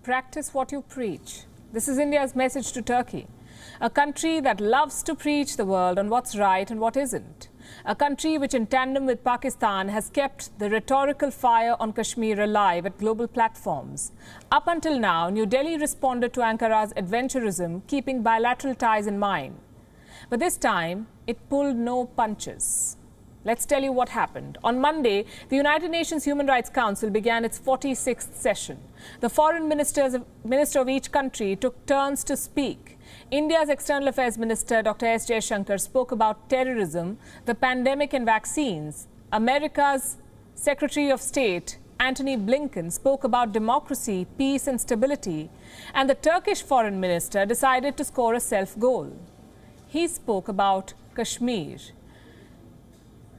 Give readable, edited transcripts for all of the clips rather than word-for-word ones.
practice what you preach. This is India's message to Turkey, a country that loves to preach the world on what's right and what isn't. A country which, in tandem with Pakistan, has kept the rhetorical fire on Kashmir alive at global platforms. Up until now, New Delhi responded to Ankara's adventurism, keeping bilateral ties in mind. But this time, it pulled no punches. Let's tell you what happened. On Monday, the United Nations Human Rights Council began its 46th session. The foreign minister of each country took turns to speak. India's External Affairs Minister, Dr. S. Jaishankar, spoke about terrorism, the pandemic and vaccines. America's Secretary of State, Antony Blinken, spoke about democracy, peace and stability. And the Turkish Foreign Minister decided to score a self-goal. He spoke about Kashmir.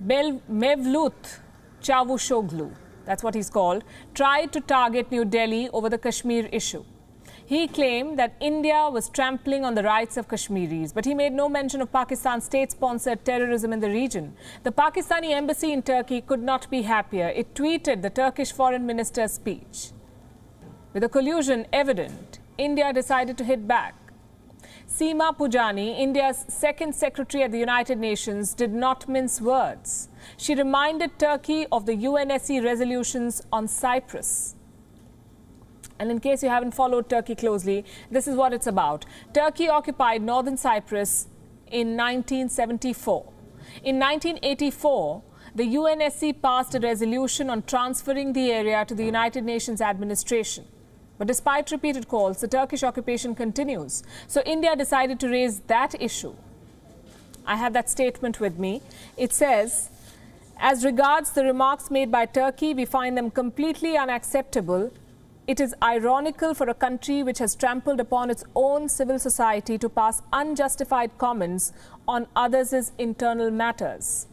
Mevlut Çavuşoğlu, that's what he's called, tried to target New Delhi over the Kashmir issue. He claimed that India was trampling on the rights of Kashmiris, but he made no mention of Pakistan's state-sponsored terrorism in the region. The Pakistani embassy in Turkey could not be happier. It tweeted the Turkish foreign minister's speech. With the collusion evident, India decided to hit back. Seema Pujani, India's second secretary at the United Nations, did not mince words. She reminded Turkey of the UNSC resolutions on Cyprus. And in case you haven't followed Turkey closely, this is what it's about. Turkey occupied northern Cyprus in 1974. In 1984, the UNSC passed a resolution on transferring the area to the United Nations administration. But despite repeated calls, the Turkish occupation continues. So India decided to raise that issue. I have that statement with me. It says, as regards the remarks made by Turkey, we find them completely unacceptable. It is ironical for a country which has trampled upon its own civil society to pass unjustified comments on others' internal matters.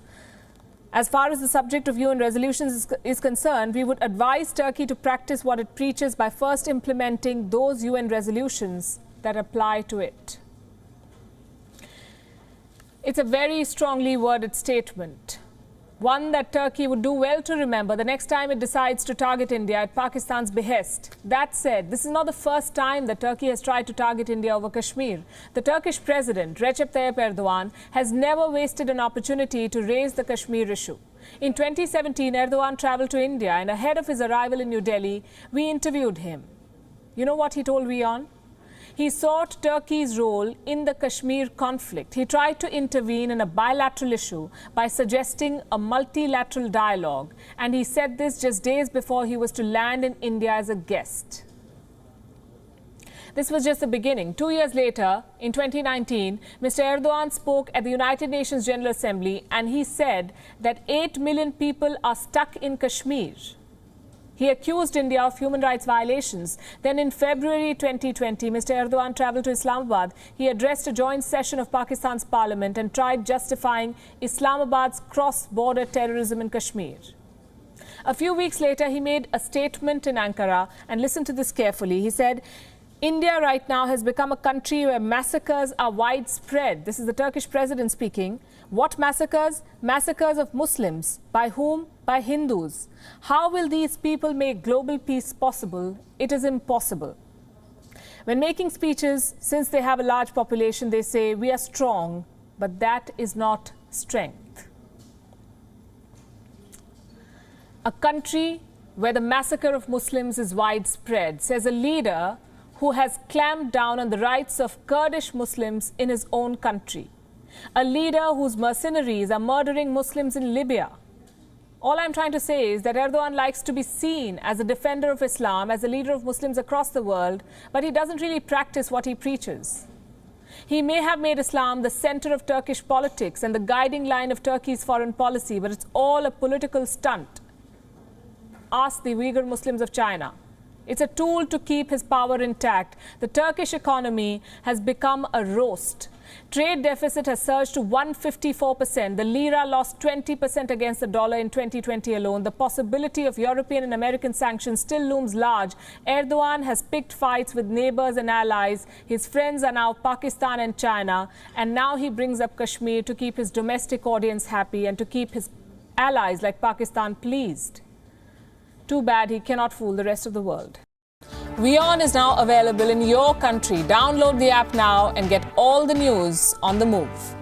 As far as the subject of UN resolutions is concerned, we would advise Turkey to practice what it preaches by first implementing those UN resolutions that apply to it. It's a very strongly worded statement, one that Turkey would do well to remember the next time it decides to target India at Pakistan's behest. That said, this is not the first time that Turkey has tried to target India over Kashmir. The Turkish president, Recep Tayyip Erdogan, has never wasted an opportunity to raise the Kashmir issue. In 2017, Erdogan traveled to India, and ahead of his arrival in New Delhi, we interviewed him. You know what he told WION? He sought Turkey's role in the Kashmir conflict. He tried to intervene in a bilateral issue by suggesting a multilateral dialogue. And he said this just days before he was to land in India as a guest. This was just the beginning. 2 years later, in 2019, Mr. Erdogan spoke at the United Nations General Assembly, and he said that 8 million people are stuck in Kashmir. He accused India of human rights violations. Then in February 2020, Mr. Erdogan traveled to Islamabad. He addressed a joint session of Pakistan's parliament and tried justifying Islamabad's cross-border terrorism in Kashmir. A few weeks later, he made a statement in Ankara, and listen to this carefully. He said, India right now has become a country where massacres are widespread. This is the Turkish president speaking. What massacres? Massacres of Muslims. By whom? By Hindus. How will these people make global peace possible? It is impossible. When making speeches, since they have a large population, they say, we are strong, but that is not strength. A country where the massacre of Muslims is widespread, says a leader who has clamped down on the rights of Kurdish Muslims in his own country. A leader whose mercenaries are murdering Muslims in Libya. All I'm trying to say is that Erdogan likes to be seen as a defender of Islam, as a leader of Muslims across the world, but he doesn't really practice what he preaches. He may have made Islam the center of Turkish politics and the guiding line of Turkey's foreign policy, but it's all a political stunt. Ask the Uyghur Muslims of China. It's a tool to keep his power intact. The Turkish economy has become a roast. Trade deficit has surged to 154%. The lira lost 20% against the dollar in 2020 alone. The possibility of European and American sanctions still looms large. Erdogan has picked fights with neighbors and allies. His friends are now Pakistan and China. And now he brings up Kashmir to keep his domestic audience happy and to keep his allies like Pakistan pleased. Too bad he cannot fool the rest of the world. WION is now available in your country. Download the app now and get all the news on the move.